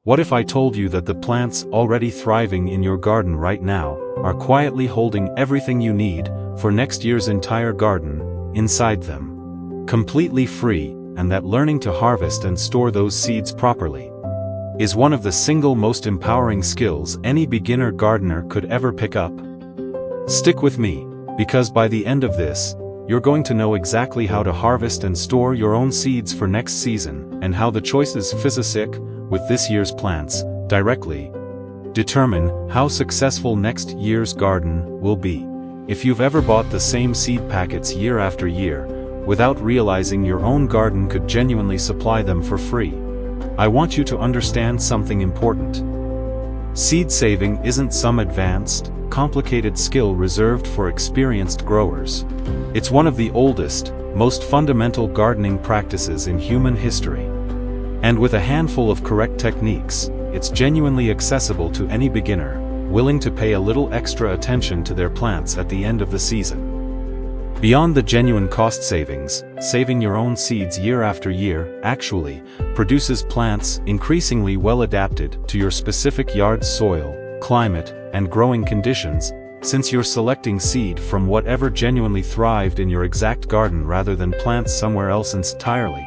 What if I told you that the plants already thriving in your garden right now are quietly holding everything you need for next year's entire garden inside them, completely free, and that learning to harvest and store those seeds properly is one of the single most empowering skills any beginner gardener could ever pick up? Stick with me, because by the end of this, you're going to know exactly how to harvest and store your own seeds for next season, and how the choices physics with this year's plants directly determine how successful next year's garden will be. If you've ever bought the same seed packets year after year, without realizing your own garden could genuinely supply them for free, I want you to understand something important. Seed saving isn't some advanced, complicated skill reserved for experienced growers. It's one of the oldest, most fundamental gardening practices in human history. And with a handful of correct techniques, it's genuinely accessible to any beginner, willing to pay a little extra attention to their plants at the end of the season. Beyond the genuine cost savings, saving your own seeds year after year actually produces plants increasingly well adapted to your specific yard's soil, climate, and growing conditions, since you're selecting seed from whatever genuinely thrived in your exact garden rather than plants somewhere else entirely.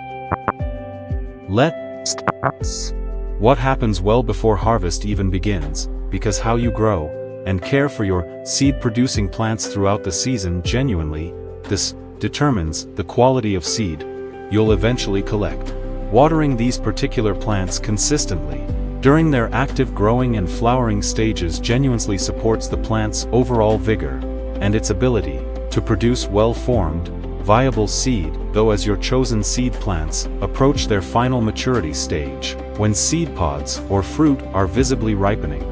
Let's start. What happens well before harvest even begins, because how you grow and care for your seed-producing plants throughout the season genuinely, this determines the quality of seed you'll eventually collect. Watering these particular plants consistently during their active growing and flowering stages genuinely supports the plant's overall vigor and its ability to produce well-formed, viable seed, though as your chosen seed plants approach their final maturity stage, when seed pods or fruit are visibly ripening.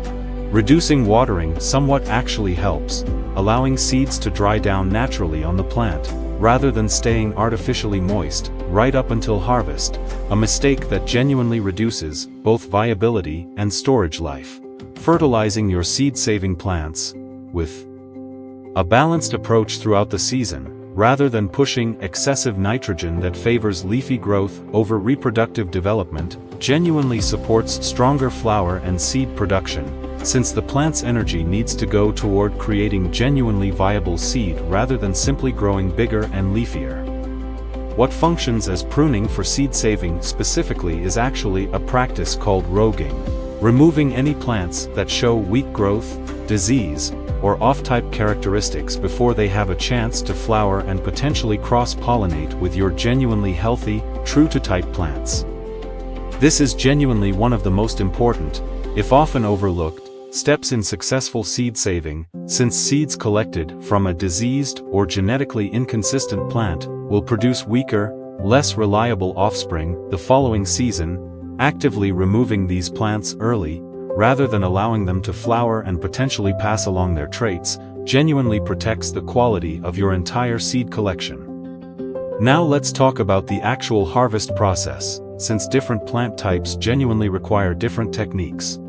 Reducing watering somewhat actually helps, allowing seeds to dry down naturally on the plant, rather than staying artificially moist right up until harvest, a mistake that genuinely reduces both viability and storage life. Fertilizing your seed-saving plants with a balanced approach throughout the season, rather than pushing excessive nitrogen that favors leafy growth over reproductive development, genuinely supports stronger flower and seed production, since the plant's energy needs to go toward creating genuinely viable seed rather than simply growing bigger and leafier. What functions as pruning for seed saving specifically is actually a practice called roguing, removing any plants that show weak growth, disease, or off-type characteristics before they have a chance to flower and potentially cross-pollinate with your genuinely healthy, true-to-type plants. This is genuinely one of the most important, if often overlooked, steps in successful seed saving, since seeds collected from a diseased or genetically inconsistent plant will produce weaker, less reliable offspring the following season. Actively removing these plants early, rather than allowing them to flower and potentially pass along their traits, genuinely protects the quality of your entire seed collection. Now let's talk about the actual harvest process, since different plant types genuinely require different techniques.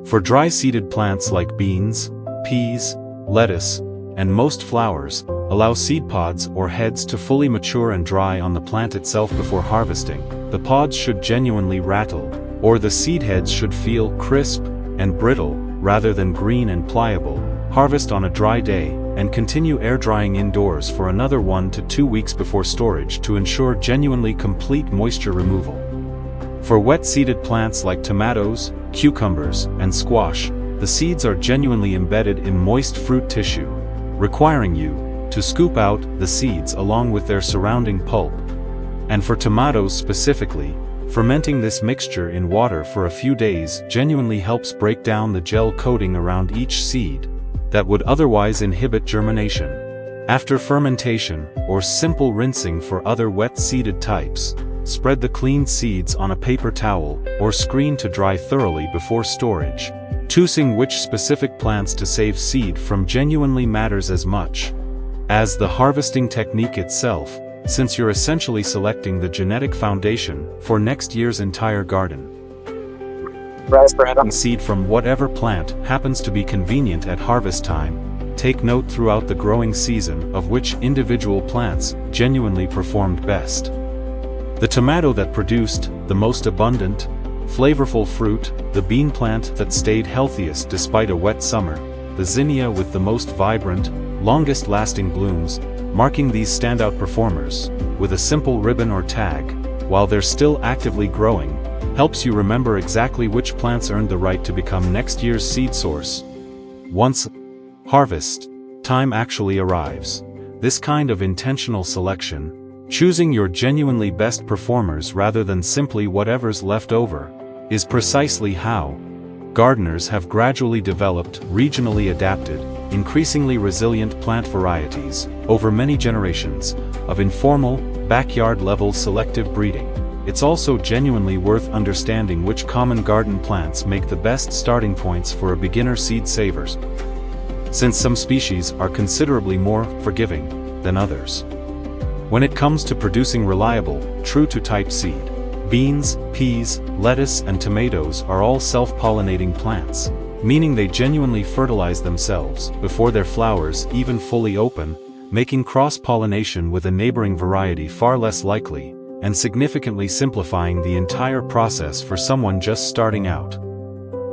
For dry-seeded plants like beans, peas, lettuce, and most flowers, allow seed pods or heads to fully mature and dry on the plant itself before harvesting. The pods should genuinely rattle, or the seed heads should feel crisp and brittle, rather than green and pliable. Harvest on a dry day, and continue air drying indoors for another 1 to 2 weeks before storage to ensure genuinely complete moisture removal. For wet-seeded plants like tomatoes, cucumbers, and squash, the seeds are genuinely embedded in moist fruit tissue, requiring you to scoop out the seeds along with their surrounding pulp. And for tomatoes specifically, fermenting this mixture in water for a few days genuinely helps break down the gel coating around each seed that would otherwise inhibit germination. After fermentation, or simple rinsing for other wet-seeded types, spread the cleaned seeds on a paper towel or screen to dry thoroughly before storage. Choosing which specific plants to save seed from genuinely matters as much as the harvesting technique itself, since you're essentially selecting the genetic foundation for next year's entire garden. Seed from whatever plant happens to be convenient at harvest time. Take note throughout the growing season of which individual plants genuinely performed best. The tomato that produced the most abundant, flavorful fruit, the bean plant that stayed healthiest despite a wet summer, the zinnia with the most vibrant, longest-lasting blooms, marking these standout performers, with a simple ribbon or tag, while they're still actively growing, helps you remember exactly which plants earned the right to become next year's seed source. Once harvest time actually arrives, this kind of intentional selection, choosing your genuinely best performers rather than simply whatever's left over, is precisely how gardeners have gradually developed regionally adapted, increasingly resilient plant varieties over many generations of informal, backyard-level selective breeding. It's also genuinely worth understanding which common garden plants make the best starting points for a beginner seed savers, since some species are considerably more forgiving than others when it comes to producing reliable, true-to-type seed. Beans, peas, lettuce, and tomatoes are all self-pollinating plants, meaning they genuinely fertilize themselves before their flowers even fully open, making cross-pollination with a neighboring variety far less likely, and significantly simplifying the entire process for someone just starting out.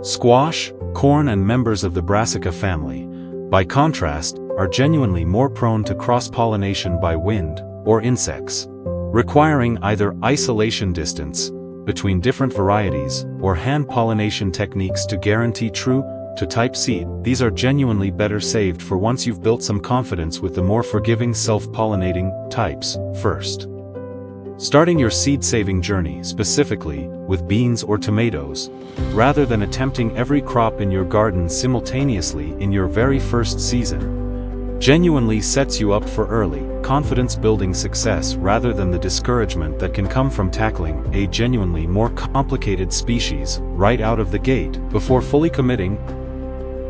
Squash, corn, and members of the brassica family, by contrast, are genuinely more prone to cross-pollination by wind or insects, requiring either isolation distance between different varieties or hand pollination techniques to guarantee true-to-type seed. These are genuinely better saved for once you've built some confidence with the more forgiving self-pollinating types first. Starting your seed-saving journey specifically with beans or tomatoes, rather than attempting every crop in your garden simultaneously in your very first season, genuinely sets you up for early, confidence-building success rather than the discouragement that can come from tackling a genuinely more complicated species right out of the gate. Before fully committing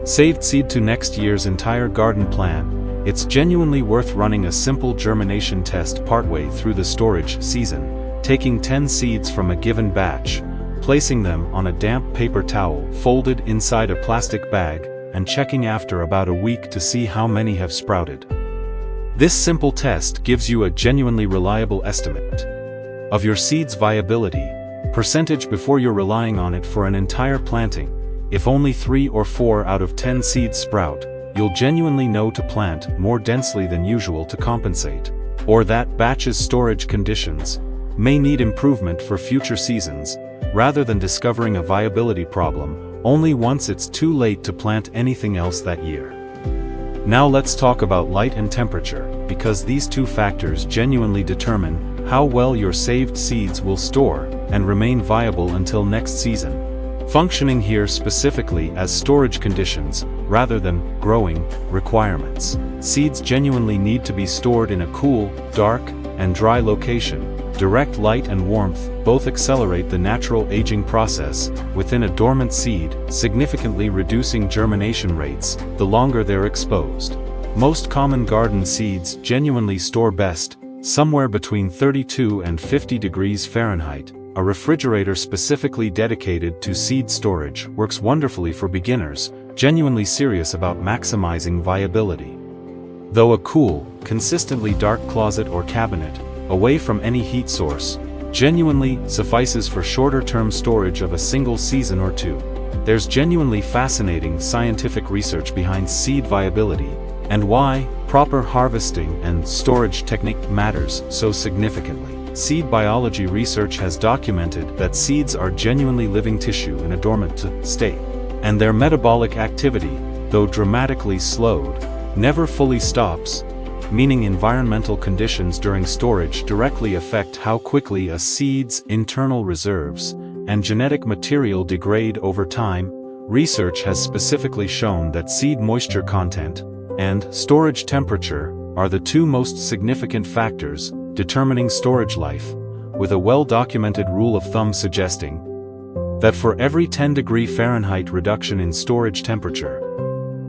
saved seed to next year's entire garden plan, it's genuinely worth running a simple germination test partway through the storage season, taking 10 seeds from a given batch, placing them on a damp paper towel folded inside a plastic bag, and checking after about a week to see how many have sprouted. This simple test gives you a genuinely reliable estimate of your seed's viability percentage before you're relying on it for an entire planting. If only 3 or 4 out of 10 seeds sprout, you'll genuinely know to plant more densely than usual to compensate, or that batch's storage conditions may need improvement for future seasons, rather than discovering a viability problem only once it's too late to plant anything else that year. Now let's talk about light and temperature, because these two factors genuinely determine how well your saved seeds will store and remain viable until next season, functioning here specifically as storage conditions rather than growing requirements. Seeds genuinely need to be stored in a cool, dark, and dry location. Direct light and warmth both accelerate the natural aging process within a dormant seed, significantly reducing germination rates the longer they're exposed. Most common garden seeds genuinely store best somewhere between 32 and 50 degrees Fahrenheit. A refrigerator specifically dedicated to seed storage works wonderfully for beginners genuinely serious about maximizing viability. Though a cool, consistently dark closet or cabinet, away from any heat source, genuinely suffices for shorter-term storage of a single season or two. There's genuinely fascinating scientific research behind seed viability, and why proper harvesting and storage technique matters so significantly. Seed biology research has documented that seeds are genuinely living tissue in a dormant state, and their metabolic activity, though dramatically slowed, never fully stops, meaning environmental conditions during storage directly affect how quickly a seed's internal reserves and genetic material degrade over time. Research has specifically shown that seed moisture content and storage temperature are the two most significant factors determining storage life, with a well-documented rule of thumb suggesting that for every 10° Fahrenheit reduction in storage temperature,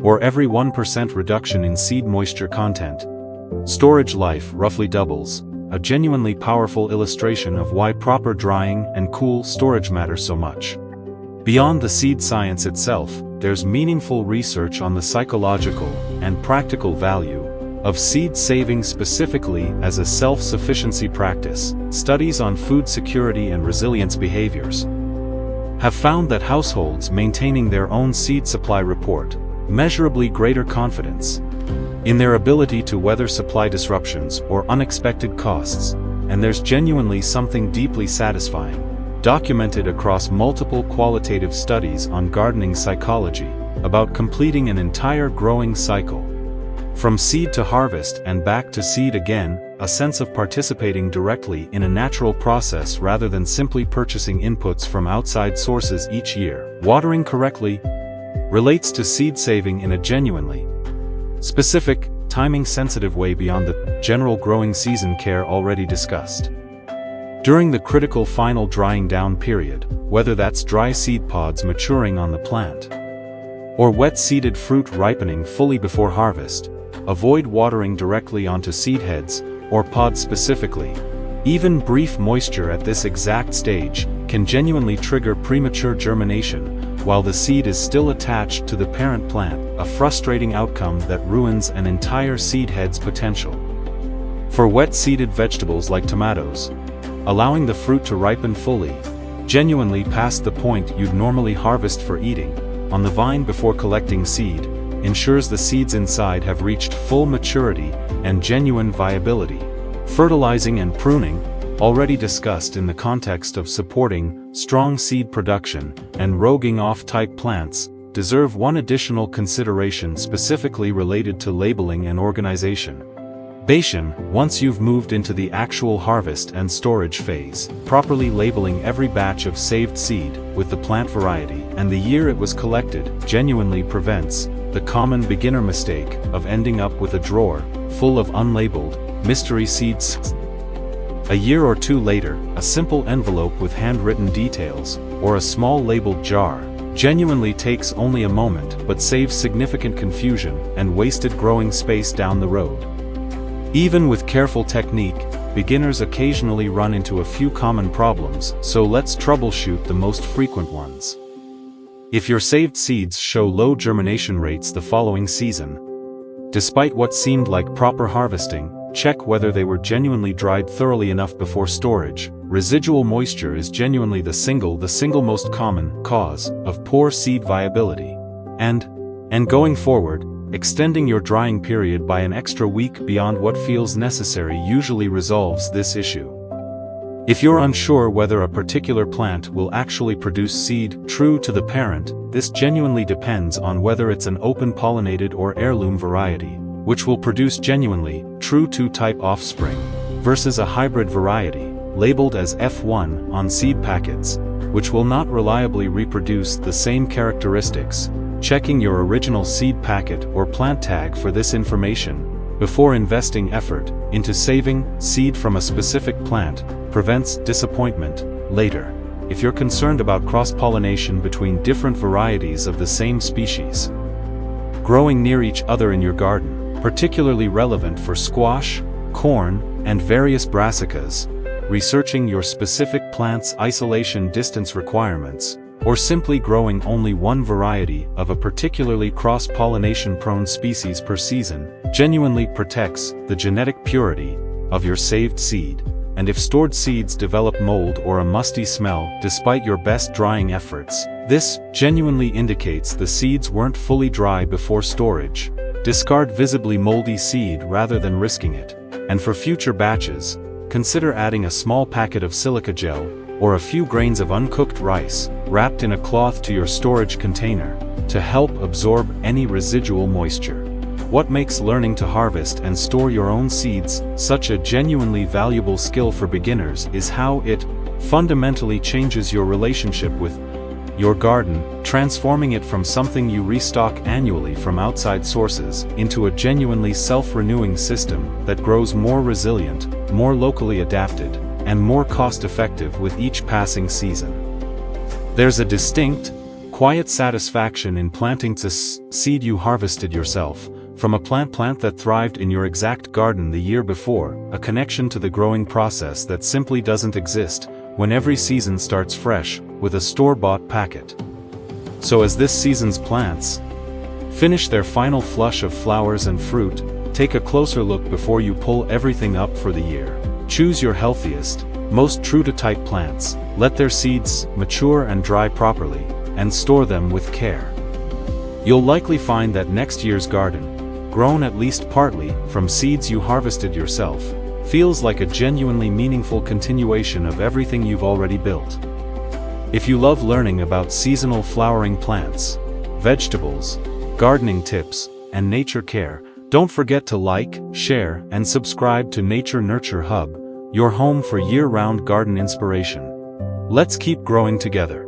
or every 1% reduction in seed moisture content, storage life roughly doubles, a genuinely powerful illustration of why proper drying and cool storage matter so much. Beyond the seed science itself, there's meaningful research on the psychological and practical value of seed saving specifically as a self-sufficiency practice, studies on food security and resilience behaviors, have found that households maintaining their own seed supply report measurably greater confidence in their ability to weather supply disruptions or unexpected costs, and there's genuinely something deeply satisfying, documented across multiple qualitative studies on gardening psychology, about completing an entire growing cycle. From seed to harvest and back to seed again, a sense of participating directly in a natural process rather than simply purchasing inputs from outside sources each year. Watering correctly relates to seed saving in a genuinely specific, timing-sensitive way beyond the general growing season care already discussed. During the critical final drying down period, whether that's dry seed pods maturing on the plant or wet-seeded fruit ripening fully before harvest, avoid watering directly onto seed heads or pods specifically. Even brief moisture at this exact stage can genuinely trigger premature germination while the seed is still attached to the parent plant, a frustrating outcome that ruins an entire seed head's potential. For wet-seeded vegetables like tomatoes, allowing the fruit to ripen fully, genuinely past the point you'd normally harvest for eating, on the vine before collecting seed, ensures the seeds inside have reached full maturity and genuine viability. Fertilizing and pruning, already discussed in the context of supporting strong seed production and roguing off type plants, deserve one additional consideration specifically related to labeling and organization. Once you've moved into the actual harvest and storage phase, properly labeling every batch of saved seed with the plant variety and the year it was collected genuinely prevents the common beginner mistake of ending up with a drawer full of unlabeled mystery seeds. A year or two later, a simple envelope with handwritten details, or a small labeled jar, genuinely takes only a moment but saves significant confusion and wasted growing space down the road. Even with careful technique, beginners occasionally run into a few common problems, so let's troubleshoot the most frequent ones. If your saved seeds show low germination rates the following season, despite what seemed like proper harvesting, check whether they were genuinely dried thoroughly enough before storage. Residual moisture is genuinely the single most common cause of poor seed viability. And going forward, extending your drying period by an extra week beyond what feels necessary usually resolves this issue. If you're unsure whether a particular plant will actually produce seed true to the parent, this genuinely depends on whether it's an open-pollinated or heirloom variety, which will produce genuinely true to type offspring, versus a hybrid variety, labeled as F1 on seed packets, which will not reliably reproduce the same characteristics. Checking your original seed packet or plant tag for this information before investing effort into saving seed from a specific plant prevents disappointment later. If you're concerned about cross-pollination between different varieties of the same species growing near each other in your garden, particularly relevant for squash, corn, and various brassicas, researching your specific plant's isolation distance requirements, or simply growing only one variety of a particularly cross-pollination-prone species per season, genuinely protects the genetic purity of your saved seed. And if stored seeds develop mold or a musty smell despite your best drying efforts, this genuinely indicates the seeds weren't fully dry before storage. Discard visibly moldy seed rather than risking it. And for future batches, consider adding a small packet of silica gel or a few grains of uncooked rice wrapped in a cloth to your storage container to help absorb any residual moisture. What makes learning to harvest and store your own seeds such a genuinely valuable skill for beginners is how it fundamentally changes your relationship with your garden, transforming it from something you restock annually from outside sources into a genuinely self-renewing system that grows more resilient, more locally adapted, and more cost-effective with each passing season. There's a distinct, quiet satisfaction in planting the seed you harvested yourself, from a plant that thrived in your exact garden the year before, a connection to the growing process that simply doesn't exist when every season starts fresh with a store-bought packet. So as this season's plants finish their final flush of flowers and fruit, take a closer look before you pull everything up for the year. Choose your healthiest, most true-to-type plants, Let their seeds mature and dry properly, and store them with care. You'll likely find that next year's garden, grown at least partly from seeds you harvested yourself, feels like a genuinely meaningful continuation of everything you've already built. If you love learning about seasonal flowering plants, vegetables, gardening tips, and nature care, don't forget to like, share, and subscribe to Nature Nurture Hub, your home for year-round garden inspiration. Let's keep growing together.